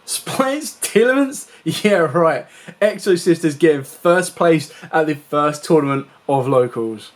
Splice Tillaments? Yeah, right. Exosister's getting first place at the first tournament of locals.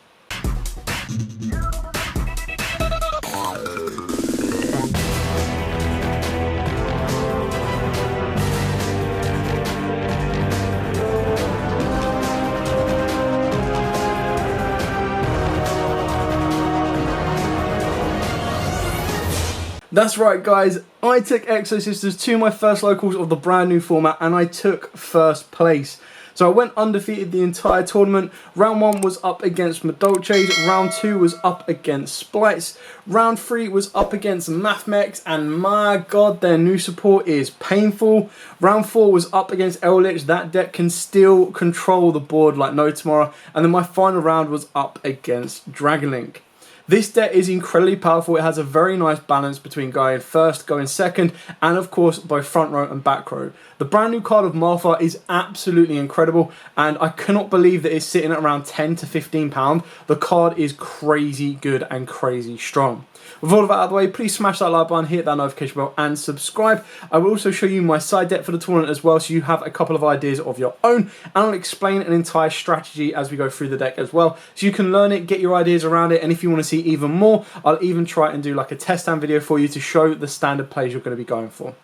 That's right, guys, I took Exosisters to my first locals of the brand new format and I took first place. So I went undefeated the entire tournament. Round 1 was up against Madolches, round 2 was up against Splice, round 3 was up against Mathmex, and my god, their new support is painful. Round 4 was up against Eldritch. That deck can still control the board like no tomorrow. And then my final round was up against Dragonlink. This deck is incredibly powerful. It has a very nice balance between going first, going second, and of course both front row and back row. The brand new card of Martha is absolutely incredible, and I cannot believe that it's sitting at around £10 to £15. The card is crazy good and crazy strong. With all of that out of the way, please smash that like button, hit that notification bell and subscribe. I will also show you my side deck for the tournament as well, so you have a couple of ideas of your own, and I'll explain an entire strategy as we go through the deck as well, so you can learn it, get your ideas around it, and if you want to see even more, I'll even try and do like a test stand video for you to show the standard plays you're going to be going for.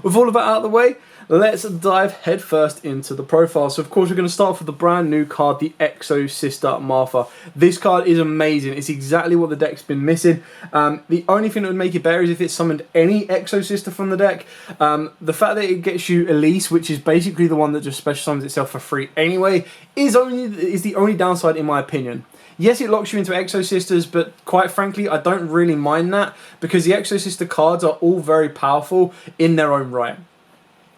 With all of that out of the way, let's dive headfirst into the profile. So of course we're going to start off with the brand new card, the Exosister Martha. This card is amazing. It's exactly what the deck's been missing. The only thing that would make it better is if it summoned any Exosister from the deck. The fact that it gets you Elise, which is basically the one that just special summons itself for free anyway, is the only downside in my opinion. Yes, it locks you into Exosisters, but quite frankly, I don't really mind that because the Exosister cards are all very powerful in their own right.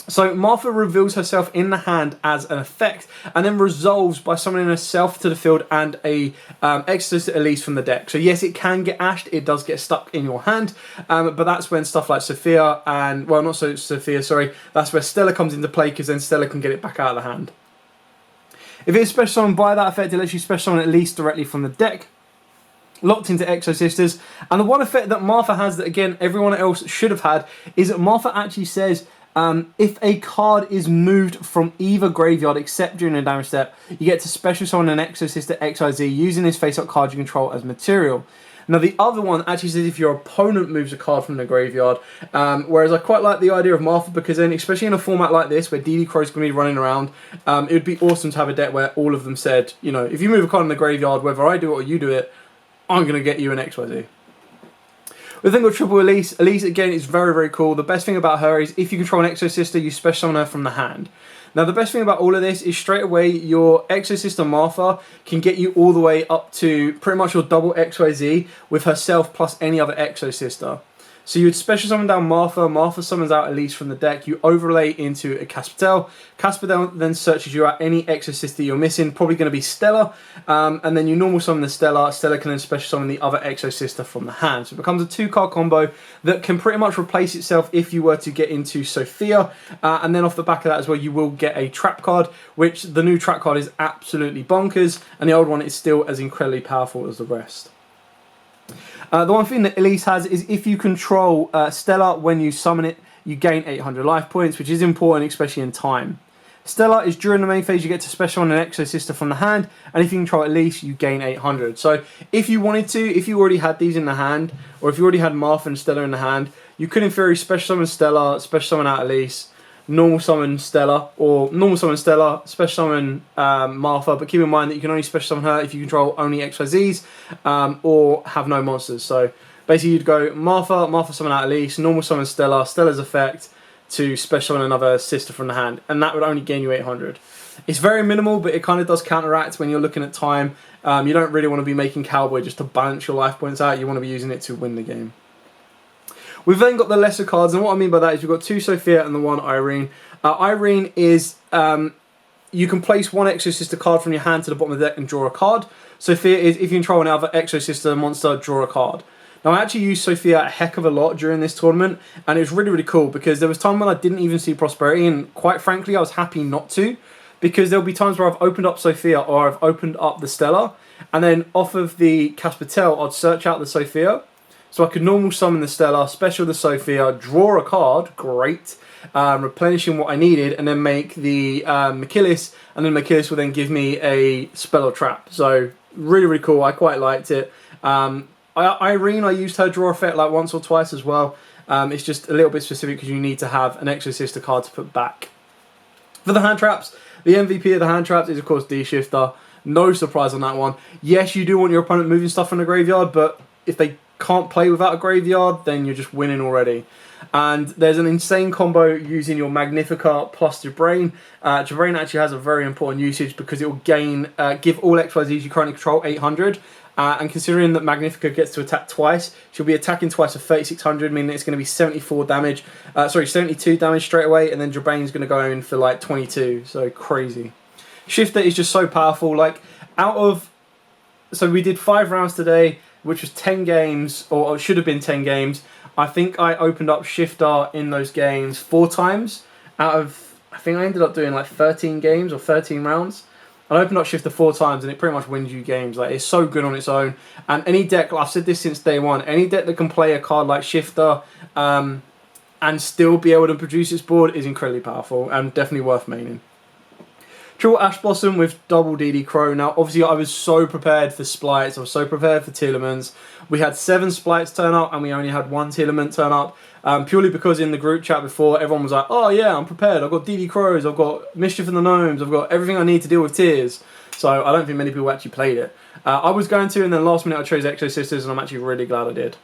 So Martha reveals herself in the hand as an effect and then resolves by summoning herself to the field and a Exosister Elise from the deck. So yes, it can get ashed, it does get stuck in your hand, but that's when stuff like Sophia and, well, not so Sophia, sorry, that's where Stella comes into play because then Stella can get it back out of the hand. If it's special summoned by that effect, it lets you special summon Elise directly from the deck, locked into Exosisters. And the one effect that Martha has that, again, everyone else should have had is that Martha actually says if a card is moved from either graveyard except during a damage step, you get to special summon an Exosister XYZ using this face-up card you control as material. Now the other one actually says if your opponent moves a card from the graveyard, whereas I quite like the idea of Martha because then, especially in a format like this where DD Crow's going to be running around, it would be awesome to have a deck where all of them said, you know, if you move a card in the graveyard, whether I do it or you do it, I'm going to get you an XYZ. We've then got Triple Elise. Elise, again, is very, very cool. The best thing about her is if you control an Exosister, you special summon her from the hand. Now, the best thing about all of this is straight away your Exosister Martha can get you all the way up to pretty much your double XYZ with herself plus any other Exosister. So you would special summon down Martha, Martha summons out Elise from the deck, you overlay into a Caspatel, Caspatel then searches you out any Exosister you're missing, probably going to be Stella, and then you normal summon the Stella, Stella can then special summon the other Exosister from the hand. So it becomes a 2-card combo that can pretty much replace itself if you were to get into Sophia, and then off the back of that as well you will get a trap card, which the new trap card is absolutely bonkers, and the old one is still as incredibly powerful as the rest. The one thing that Elise has is if you control Stella when you summon it, you gain 800 life points, which is important, especially in time. Stella is during the main phase, you get to special summon an Exosister from the hand, and if you control Elise, you gain 800. So if you wanted to, if you already had these in the hand, or if you already had Martha and Stella in the hand, you could in theory special summon Stella, special summon out Elise, normal summon Stella, or normal summon Stella, special summon Martha, but keep in mind that you can only special summon her if you control only XYZs or have no monsters. So basically you'd go Martha, Martha summon out Elise, normal summon Stella, Stella's effect to special summon another sister from the hand, and that would only gain you 800. It's very minimal, but it kind of does counteract when you're looking at time. You don't really want to be making Cowboy just to balance your life points out, you want to be using it to win the game. We've then got the lesser cards, and what I mean by that is we've got 2 Sophia and the 1 Irene. Irene is, you can place 1 Exosister card from your hand to the bottom of the deck and draw a card. Sophia is, if you control another Exosister monster, draw a card. Now I actually used Sophia a heck of a lot during this tournament, and it was really, really cool because there was time when I didn't even see Prosperity, and quite frankly I was happy not to, because there'll be times where I've opened up Sophia or I've opened up the Stella, and then off of the Caspatel I'd search out the Sophia. So I could normal summon the Stella, special the Sophia, draw a card, great, replenishing what I needed, and then make the Machillis, and then Machillis will then give me a spell or trap. So really, really cool. I quite liked it. Irene, I used her draw effect like once or twice as well. It's just a little bit specific because you need to have an Exosister card to put back. For the hand traps, the MVP of the hand traps is of course D-Shifter. No surprise on that one. Yes, you do want your opponent moving stuff from the graveyard, but if they can't play without a graveyard, then you're just winning already. And there's an insane combo using your Magnifica plus Jabrain. Jabrain actually has a very important usage because it will give all XYZs you currently control 800. And considering that Magnifica gets to attack twice, she'll be attacking twice for 3600, meaning it's going to be 74 damage. 72 damage straight away, and then Jabrain's going to go in for like 22. So crazy. Shifter is just so powerful. Like so we did 5 rounds today, which was 10 games, or it should have been 10 games. I think I opened up Shifter in those games 4 times out of, I think I ended up doing like 13 games or 13 rounds. I opened up Shifter 4 times and it pretty much wins you games. Like, it's so good on its own. And any deck, like I've said this since day one, any deck that can play a card like Shifter and still be able to produce its board is incredibly powerful and definitely worth maining. Triple Ash Blossom with double DD Crow. Now, obviously, I was so prepared for Splites. I was so prepared for Telements. We had 7 Splites turn up, and we only had 1 Telement turn up. Purely because in the group chat before, everyone was like, oh yeah, I'm prepared. I've got DD Crows. I've got Mischief in the Gnomes. I've got everything I need to deal with Tears. So I don't think many people actually played it. I was going to, and then last minute I chose Exosisters, and I'm actually really glad I did.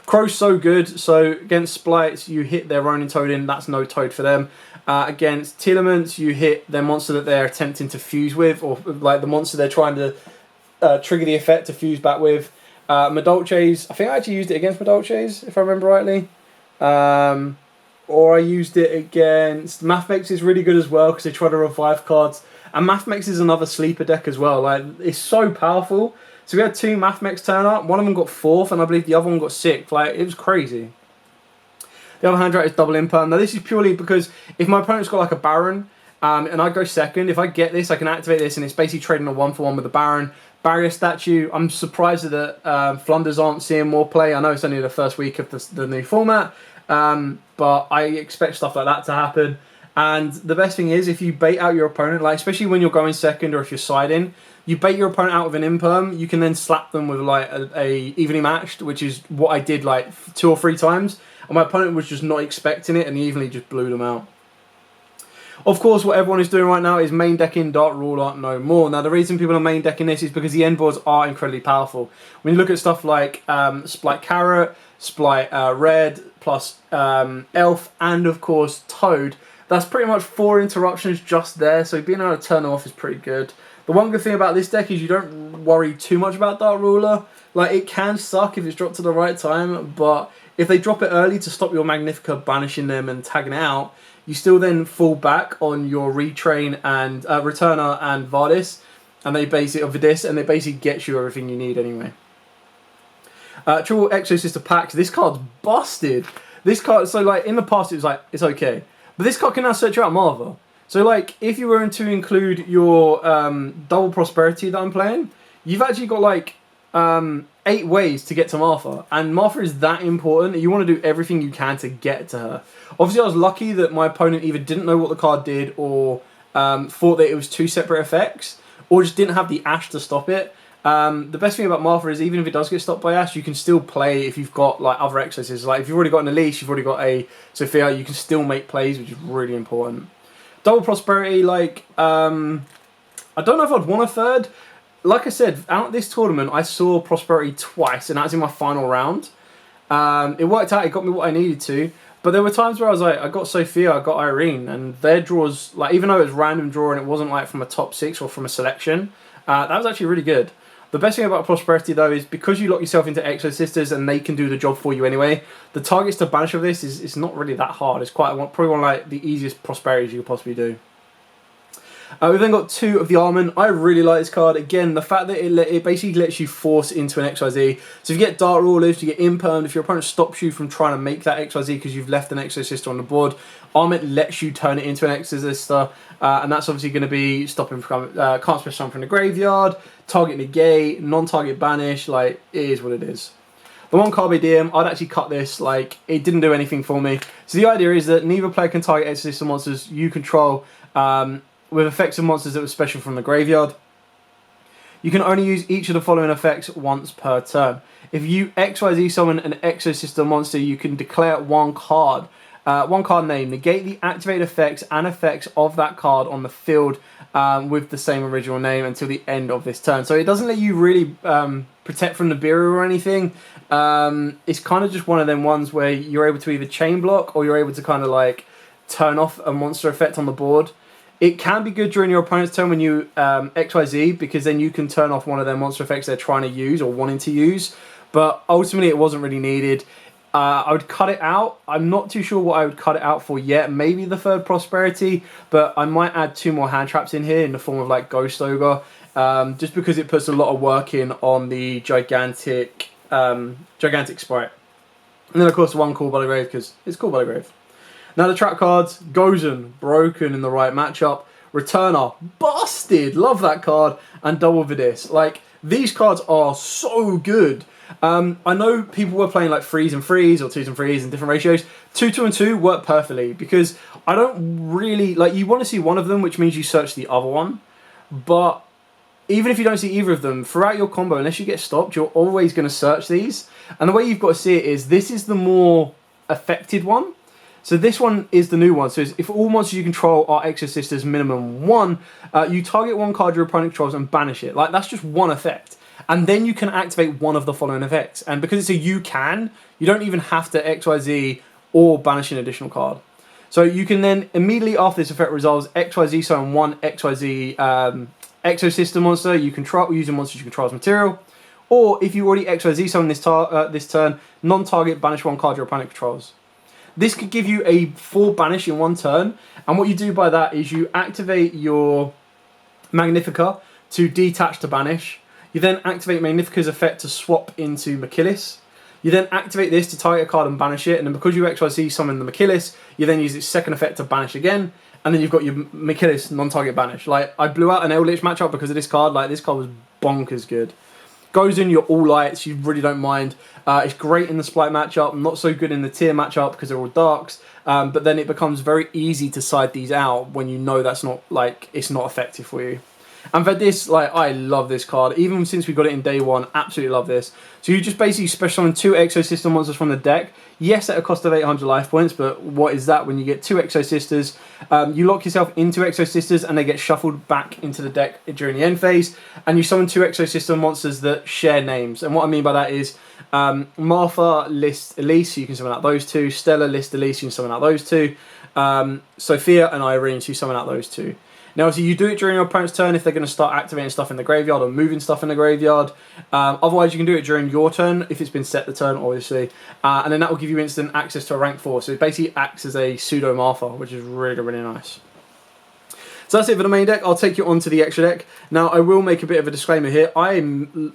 Crow's so good. So against Splites, you hit their Ronin Toad in. That's no Toad for them. Against Telements, you hit their monster that they're attempting to fuse with, or like the monster they're trying to trigger the effect to fuse back with. Madolches, I think I actually used it against Madolches, if I remember rightly. Or I used it against Mathmex is really good as well because they try to revive cards. And Mathmex is another sleeper deck as well. Like, it's so powerful. So we had 2 Mathmex turn up. One of them got 4th, and I believe the other one got 6th. Like, it was tracrazy. The other hand drought is double imperm. Now this is purely because if my opponent's got like a Baron and I go second, if I get this, I can activate this and it's basically trading a 1-for-1 with the Baron. Barrier Statue, I'm surprised that Flunders aren't seeing more play. I know it's only the first week of the new format, but I expect stuff like that to happen. And the best thing is if you bait out your opponent, like especially when you're going second or if you're siding, you bait your opponent out with an imperm, you can then slap them with like a evenly matched, which is what I did like 2 or 3 times. And my opponent was just not expecting it and he evenly just blew them out. Of course, what everyone is doing right now is main decking Dark Ruler no more. Now, the reason people are main decking this is because the end boards are incredibly powerful. When you look at stuff like Splite Carrot, Splite Red, plus Elf, and of course Toad, that's pretty much 4 interruptions just there. So being able to turn them off is pretty good. The one good thing about this deck is you don't worry too much about Dark Ruler. Like, it can suck if it's dropped to the right time, but if they drop it early to stop your Magnifica banishing them and tagging it out, you still then fall back on your Retrain and Returner and Vardis, and they basically get you everything you need anyway. Triple Exosister packs. This card's busted. This card, so like in the past it was like it's okay, but this card can now search out Marva. So like if you were to include your double prosperity that I'm playing, you've actually got like 8 ways to get to Martha, and Martha is that important that you want to do everything you can to get to her. Obviously I was lucky that my opponent either didn't know what the card did or thought that it was 2 separate effects or just didn't have the Ash to stop it. The best thing about Martha is even if it does get stopped by Ash, you can still play if you've got like other Exorcists. Like if you've already got an Elise, you've already got a Sophia, you can still make plays, which is really important. Double Prosperity, like I don't know if I'd want a third. Like I said, out this tournament, I saw Prosperity twice, and that was in my final round. It worked out, it got me what I needed to, but there were times where I was like, I got Sophia, I got Irene, and their draws, like even though it was random draw and it wasn't like from a top 6 or from a selection, that was actually really good. The best thing about Prosperity though is because you lock yourself into Exosisters and they can do the job for you anyway, the targets to banish of this is not really that hard. It's probably one of like the easiest Prosperities you could possibly do. We've then got 2 of the Almond. I really like this card. Again, the fact that it basically lets you force into an XYZ. So if you get Dark Rulers, you get Impermed. If your opponent stops you from trying to make that XYZ because you've left an Exosister on the board, Almond lets you turn it into an Exosister. And that's obviously going to be stopping from can't special summon from the graveyard, target negate, non-target banish. Like, it is what it is. The one Carpe Diem, I'd actually cut this, like, it didn't do anything for me. So the idea is that neither player can target Exosister monsters you control with effects of monsters that were special from the graveyard. You can only use each of the following effects once per turn. If you XYZ summon an Exosister monster, you can declare one card name, negate the activated effects and effects of that card on the field with the same original name until the end of this turn. So it doesn't let you really protect from Nibiru or anything. It's kind of just one of them ones where you're able to either chain block or you're able to kind of like turn off a monster effect on the board. It can be good during your opponent's turn when you XYZ, because then you can turn off one of their monster effects they're trying to use or wanting to use. But ultimately it wasn't really needed. I would cut it out. I'm not too sure what I would cut it out for yet. Maybe the third Prosperity, but I might add 2 more hand traps in here in the form of like Ghost Ogre, just because it puts a lot of work in on the gigantic sprite. And then of course 1 Call by the Grave, because it's Call by the Grave. Now the trap cards: Gozen, broken in the right matchup. Returner, busted, love that card. And Double Vidis. Like, these cards are so good. I know people were playing like 3s and 3s or 2s and 3s in different ratios. 2, 2 and 2 work perfectly, because I don't really, like, you want to see one of them, which means you search the other one. But even if you don't see either of them, throughout your combo, unless you get stopped, you're always going to search these. And the way you've got to see it is, this is the more affected one. So this one is the new one. So if all monsters you control are Exosisters minimum 1, you target 1 card your opponent controls and banish it. Like, that's just one effect. And then you can activate one of the following effects. And because it's a you don't even have to XYZ or banish an additional card. So you can then, immediately after this effect resolves, XYZ summon 1 XYZ Exosister monster you control using monsters you control as material. Or if you already XYZ summon this turn, non-target banish 1 card your opponent controls. This could give you a 4 banish in 1 turn. And what you do by that is you activate your Magnifica to detach to banish. You then activate Magnifica's effect to swap into Machillis. You then activate this to target a card and banish it. And then because you XYZ summon the Machillis, you then use its second effect to banish again. And then you've got your Machillis non-target banish. Like, I blew out an Eldritch matchup because of this card. Like, this card was bonkers good. Goes in your all lights, you really don't mind. It's great in the Splight matchup, not so good in the tier matchup because they're all darks. But then it becomes very easy to side these out when you know that's not, like, it's not effective for you. And for this, like, I love this card. Even since we got it in day 1, absolutely love this. So you just basically special summon 2 Exosistem monsters from the deck. Yes, at a cost of 800 life points, but what is that when you get 2 Exosisters? You lock yourself into Exosisters and they get shuffled back into the deck during the end phase. And you summon 2 Exosistem monsters that share names. And what I mean by that is Martha, List, Elise, you can summon out those 2. Stella, List, Elise, you can summon out those 2. Sophia and Irene, so you summon out those 2. Now, obviously, you do it during your opponent's turn if they're going to start activating stuff in the graveyard or moving stuff in the graveyard. Otherwise, you can do it during your turn if it's been set the turn, obviously. And then that will give you instant access to a rank 4. So it basically acts as a pseudo Martha, which is really, really nice. So that's it for the main deck. I'll take you on to the extra deck. Now, I will make a bit of a disclaimer here. I,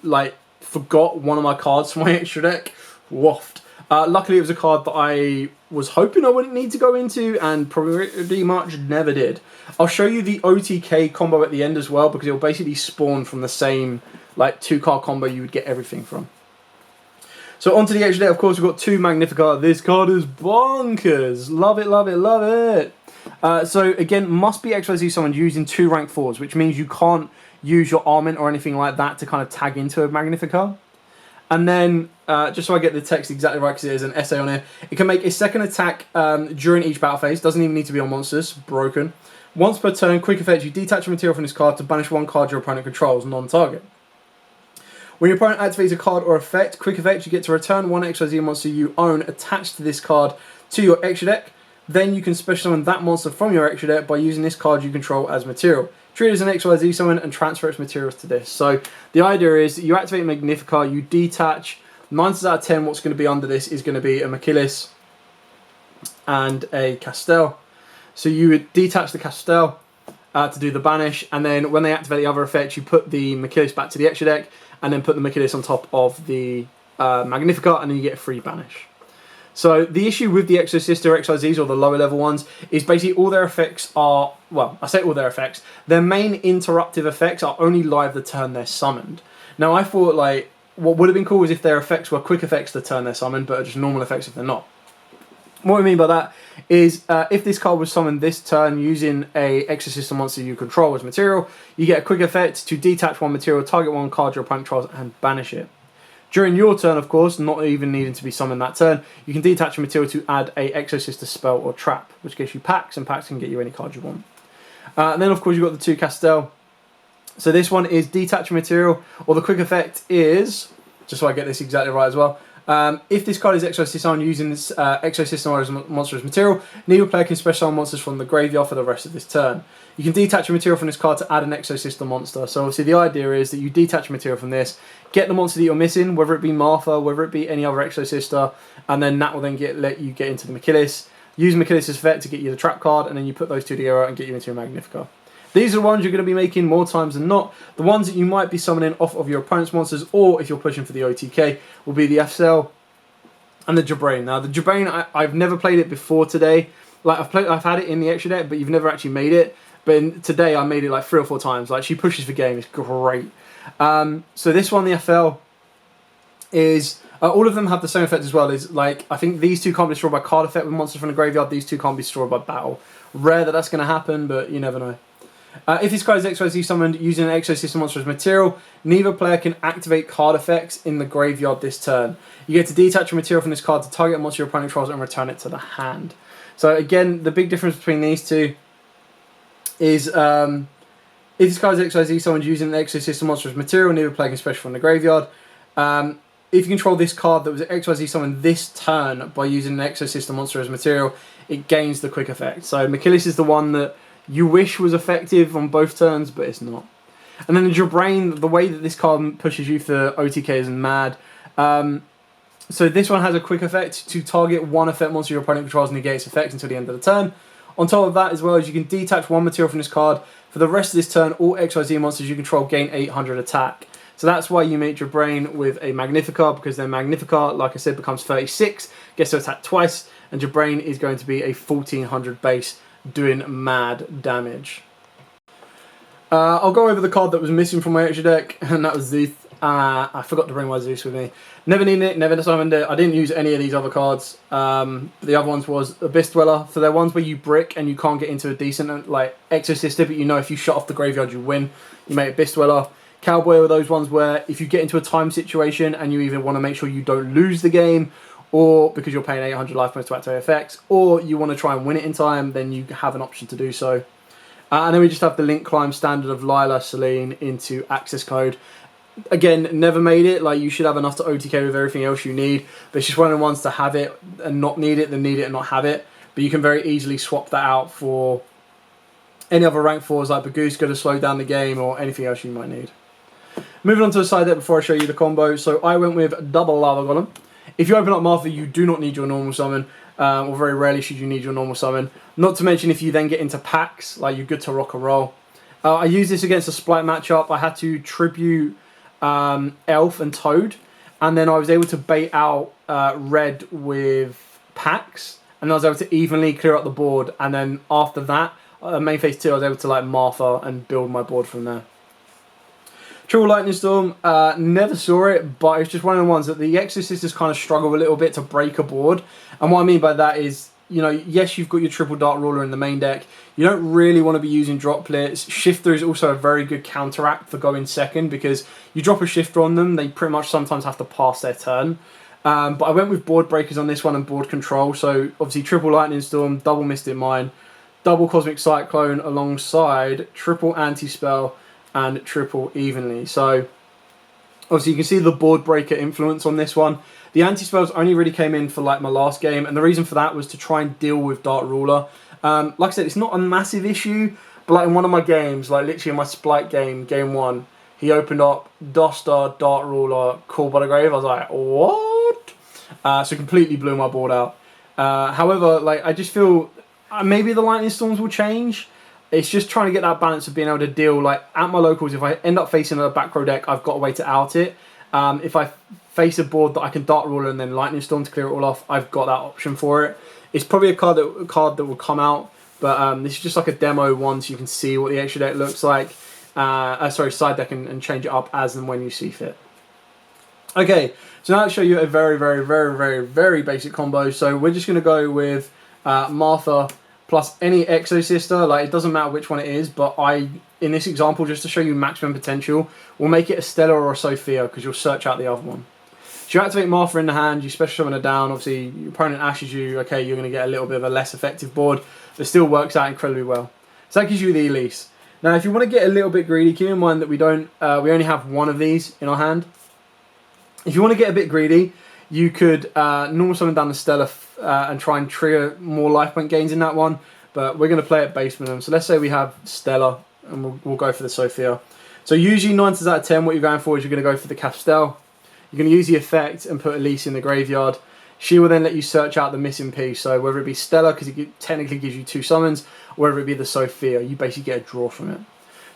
like, forgot one of my cards for my extra deck. Waffed. Luckily, it was a card that I was hoping I wouldn't need to go into and pretty much never did. I'll show you the OTK combo at the end as well, because it'll basically spawn from the same, like, 2-card combo you would get everything from. So onto the extra deck, of course, we've got 2 Magnifica. This card is bonkers. Love it, love it, love it. So again, must be XYZ summoned using 2 rank 4s, which means you can't use your Armament or anything like that to kind of tag into a Magnifica. And then, just so I get the text exactly right, because there's an essay on it, it can make a second attack during each battle phase. Doesn't even need to be on monsters. Broken. Once per turn, quick effect, you detach a material from this card to banish 1 card your opponent controls, non-target. When your opponent activates a card or effect, quick effect, you get to return 1 XYZ monster you own attached to this card to your extra deck. Then you can special summon that monster from your extra deck by using this card you control as material. Treat it as an XYZ summon and transfer its materials to this. So the idea is you activate Magnifica, you detach. 9 out of 10, what's going to be under this is going to be a Machillis and a Castel. So you would detach the Castel to do the banish, and then when they activate the other effects, you put the Machillis back to the extra deck, and then put the Machillis on top of the Magnifica, and then you get a free banish. So the issue with the Exosister XYZs, or the lower level ones, is basically all their effects are, well, I say all their effects, their main interruptive effects are only live the turn they're summoned. Now I thought, like, what would have been cool is if their effects were quick effects to turn their summon, but are just normal effects if they're not. What I mean by that is if this card was summoned this turn using a Exosister monster you control as material, you get a quick effect to detach one material, target one card your opponent controls, and banish it. During your turn, of course, not even needing to be summoned that turn, you can detach a material to add a Exosister spell or trap, which gives you packs, and packs can get you any card you want. And then, of course, you've got the 2 Castel. So this one is detach a material, or the quick effect is, just so I get this exactly right as well, if this card is Exosister using this Exosister as a monster as material, neither player can special summon monsters from the graveyard for the rest of this turn. You can detach a material from this card to add an Exosister monster. So obviously the idea is that you detach a material from this, get the monster that you're missing, whether it be Martha, whether it be any other Exosister, and then that will then let you get into the Machillis. Use Machillis' effect to get you the trap card, and then you put those 2 together and get you into your Magnifica. These are the ones you're going to be making more times than not. The ones that you might be summoning off of your opponent's monsters, or if you're pushing for the OTK, will be the FCL and the Jabrain. Now, the Jabrain, I've never played it before today. Like, I've had it in the extra deck, but you've never actually made it. But today, I made it like 3 or 4 times. Like, she pushes for game. It's great. So this one, the FL, is... all of them have the same effect as well. Is like, I think these 2 can't be destroyed by card effect with monsters from the graveyard. These 2 can't be destroyed by battle. Rare that that's going to happen, but you never know. If this card is XYZ summoned using an Exosystem monster as material, neither player can activate card effects in the graveyard this turn. You get to detach a material from this card to target a monster your opponent controls and return it to the hand. So again, the big difference between these 2 is if this card is XYZ summoned using an Exosystem monster as material, neither player can special from the graveyard. If you control this card that was XYZ summoned this turn by using an Exosystem monster as material, it gains the quick effect. So Machillis is the one that you wish was effective on both turns, but it's not. And then the Jabrain, the way that this card pushes you for OTK is mad. So this one has a quick effect to target one effect monster your opponent controls and negate its effect until the end of the turn. On top of that as well, as you can detach one material from this card. For the rest of this turn, all XYZ monsters you control gain 800 attack. So that's why you make Jabrain with a Magnifica, because then Magnifica, like I said, becomes 36, gets to attack twice, and Jabrain is going to be a 1400 base, doing mad damage. I'll go over the card that was missing from my extra deck, and that was Zeus. I forgot to bring my Zeus with me. Never needed it, never summoned it. I didn't use any of these other cards. The other ones was Abyss Dweller. So they're ones where you brick and you can't get into a decent like Exosister, but you know if you shut off the graveyard you win. You make Abyss Dweller. Cowboy are those ones where if you get into a time situation and you either want to make sure you don't lose the game, or because you're paying 800 life points to activate effects, or you want to try and win it in time, then you have an option to do so. And then we just have the Link Climb standard of Lila, Celine into access code. Again, never made it. Like, you should have enough to OTK with everything else you need, but it's just one of the ones to have it and not need it, then need it and not have it. But you can very easily swap that out for any other rank 4s like Bagooska to slow down the game or anything else you might need. Moving on to the side deck before I show you the combo. So I went with double Lava Golem. If you open up Martha, you do not need your normal summon, or very rarely should you need your normal summon. Not to mention if you then get into packs, like you're good to rock and roll. I used this against a Splight matchup. I had to tribute Elf and Toad, and then I was able to bait out Red with packs, and I was able to evenly clear up the board, and then after that, main phase 2, I was able to like Martha and build my board from there. Triple Lightning Storm, never saw it, but it's just one of the ones that the Exosisters kind of struggle a little bit to break a board. And what I mean by that is, you know, yes, you've got your Triple Dark Ruler in the main deck. You don't really want to be using droplets. Shifter is also a very good counteract for going second, because you drop a Shifter on them, they pretty much sometimes have to pass their turn. But I went with Board Breakers on this one and Board Control. So obviously Triple Lightning Storm, double Mystic Mine, double Cosmic Cyclone alongside triple Anti-Spell and triple Evenly. So obviously you can see the board breaker influence on this one. The anti-spells only really came in for like my last game, and the reason for that was to try and deal with Dark Ruler. Like I said, it's not a massive issue, but like in one of my games, like literally in my Splight game, game 1, he opened up Duster, Dark Ruler, Call by the Grave. I was like, what? So completely blew my board out. However, like I just feel maybe the Lightning Storms will change. It's just trying to get that balance of being able to deal, like, at my locals, if I end up facing a back row deck, I've got a way to out it. If I face a board that I can Dark Ruler and then Lightning Storm to clear it all off, I've got that option for it. It's probably a card that will come out, but this is just like a demo one, so you can see what the extra deck looks like. Sorry, side deck, and change it up as and when you see fit. Okay, so now I'll show you a very basic combo. So we're just going to go with Martha plus any Exosister. Like, it doesn't matter which one it is, but in this example, just to show you maximum potential, we'll make it a Stella or a Sophia because you'll search out the other one. So you activate Martha in the hand, you special summon her down. Obviously, your opponent ashes you. Okay, you're going to get a little bit of a less effective board, but still works out incredibly well. So that gives you the Elise. Now, if you want to get a little bit greedy, keep in mind that we only have one of these in our hand. If you want to get a bit greedy, you could normal summon down the Stella and try and trigger more life point gains in that one. But we're going to play it base with them. So let's say we have Stella, and we'll go for the Sophia. So usually 9 times out of 10, what you're going for is you're going to go for the Castel. You're going to use the effect and put Elise in the graveyard. She will then let you search out the missing piece. So whether it be Stella, because it technically gives you 2 summons, or whether it be the Sophia, you basically get a draw from it.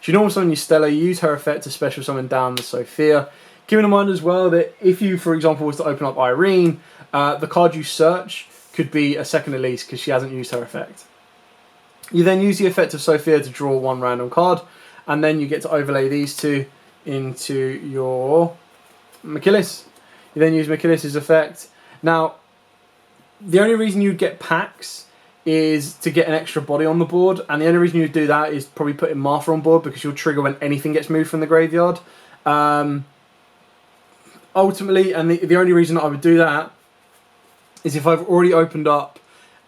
So you normal summon your Stella, you use her effect to special summon down the Sophia. Keep in mind as well that if you, for example, was to open up Irene, the card you search could be a second Elise because she hasn't used her effect. You then use the effect of Sophia to draw 1 random card, and then you get to overlay these 2 into your Machillis. You then use Machillis' effect. Now, the only reason you'd get packs is to get an extra body on the board, and the only reason you'd do that is probably putting Martha on board because you'll trigger when anything gets moved from the graveyard. Ultimately, and the only reason I would do that is if I've already opened up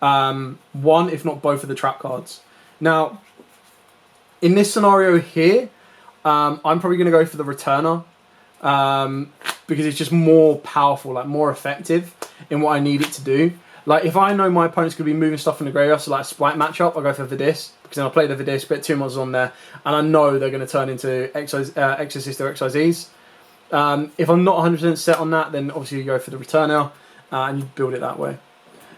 one, if not both of the trap cards. Now, in this scenario here, I'm probably going to go for the Returner because it's just more powerful, like more effective in what I need it to do. Like, if I know my opponent's going to be moving stuff in the graveyard, so like a Spite matchup, I'll go for Vidis, because then I'll play the Vidis, put 2 monsters on there, and I know they're going to turn into Exosister XYZs. If I'm not 100% set on that, then obviously you go for the Returner and you build it that way.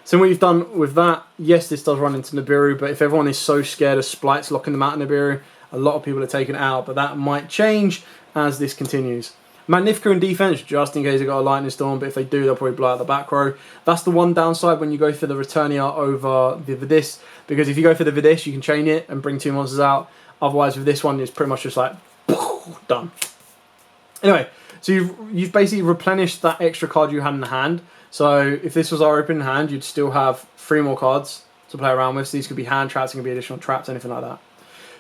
So what you've done with that, yes, this does run into Nibiru, but if everyone is so scared of Splites locking them out of Nibiru, a lot of people are taken out, but that might change as this continues. Magnifica in defense, just in case they got a Lightning Storm, but if they do, they'll probably blow out the back row. That's the one downside when you go for the Returnia over the Vidis, because if you go for the Vidis, you can chain it and bring 2 monsters out. Otherwise, with this one, it's pretty much just like, done. Anyway, so you've basically replenished that extra card you had in the hand. So if this was our open hand, you'd still have 3 more cards to play around with. So these could be hand traps, it could be additional traps, anything like that.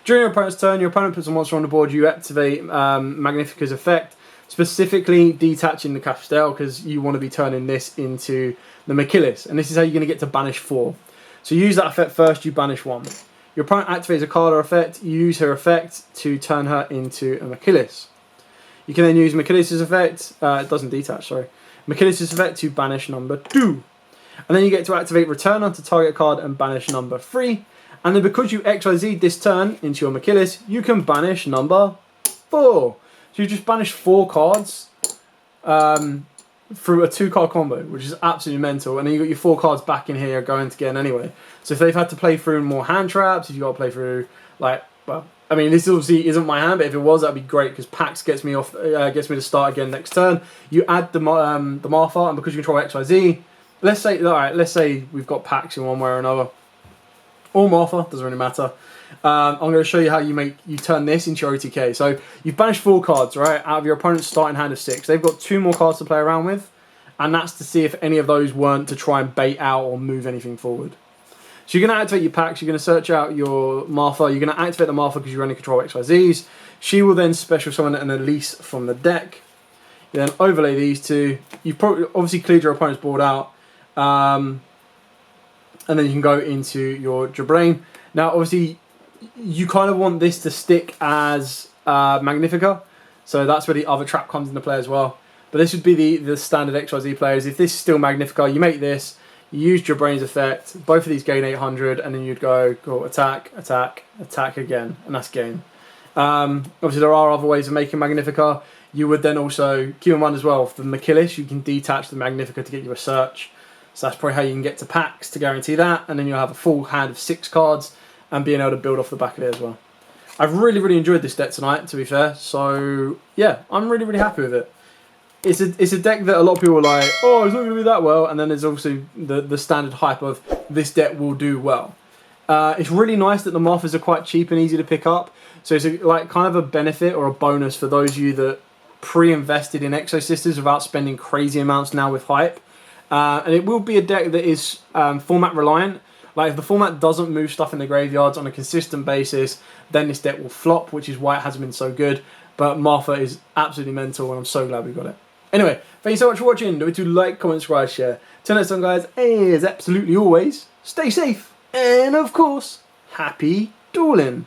During your opponent's turn, your opponent puts a monster on the board, you activate Magnifica's effect, specifically detaching the Castel because you want to be turning this into the Machillis. And this is how you're going to get to banish 4. So you use that effect first, you banish 1. Your opponent activates a card or effect, you use her effect to turn her into a Machillis. You can then use Machillis' effect, it doesn't detach, sorry. Machillis' effect to banish number 2. And then you get to activate Returner to target a card and banish number 3. And then because you XYZ this turn into your Machillis, you can banish number 4. So you just banished 4 cards through a 2-card combo, which is absolutely mental. And then you got your 4 cards back in here going again anyway. So if they've had to play through more hand traps, if you've got to play through, like, well, I mean, this obviously isn't my hand, but if it was, that'd be great because Pax gets me off, gets me to start again next turn. You add the Martha, and because you control XYZ, let's say, all right, let's say we've got Pax in one way or another, or Martha, doesn't really matter. I'm going to show you how you turn this into your OTK. So you've banished 4 cards, right, out of your opponent's starting hand of 6. They've got 2 more cards to play around with, and that's to see if any of those weren't to try and bait out or move anything forward. So you're going to activate your packs, you're going to search out your Martha, you're going to activate the Martha because you only control XYZs. She will then special summon an Elise from the deck. You then overlay these 2. You've probably obviously cleared your opponent's board out. And then you can go into your Jabrain. Now obviously you kind of want this to stick as Magnifica. So that's where the other trap comes into play as well. But this would be the standard XYZ players. If this is still Magnifica, you make this. You used your brain's effect, both of these gain 800, and then you'd go attack, attack, attack again, and that's game. Obviously, there are other ways of making Magnifica. You would then also, keep in mind as well, for the Machillis, you can detach the Magnifica to get you a search. So that's probably how you can get to packs to guarantee that, and then you'll have a full hand of 6 cards, and being able to build off the back of it as well. I've really enjoyed this deck tonight, to be fair, so yeah, I'm really happy with it. It's a deck that a lot of people are like, oh, it's not going to be that well, and then there's obviously the standard hype of this deck will do well. It's really nice that the Marthas are quite cheap and easy to pick up, so it's like kind of a benefit or a bonus for those of you that pre-invested in Exosisters without spending crazy amounts now with hype. And it will be a deck that is format reliant. Like if the format doesn't move stuff in the graveyards on a consistent basis, then this deck will flop, which is why it hasn't been so good. But Martha is absolutely mental, and I'm so glad we got it. Anyway, thank you so much for watching. Don't forget to like, comment, subscribe, share. Till next time, guys, as absolutely always, stay safe. And of course, happy dueling.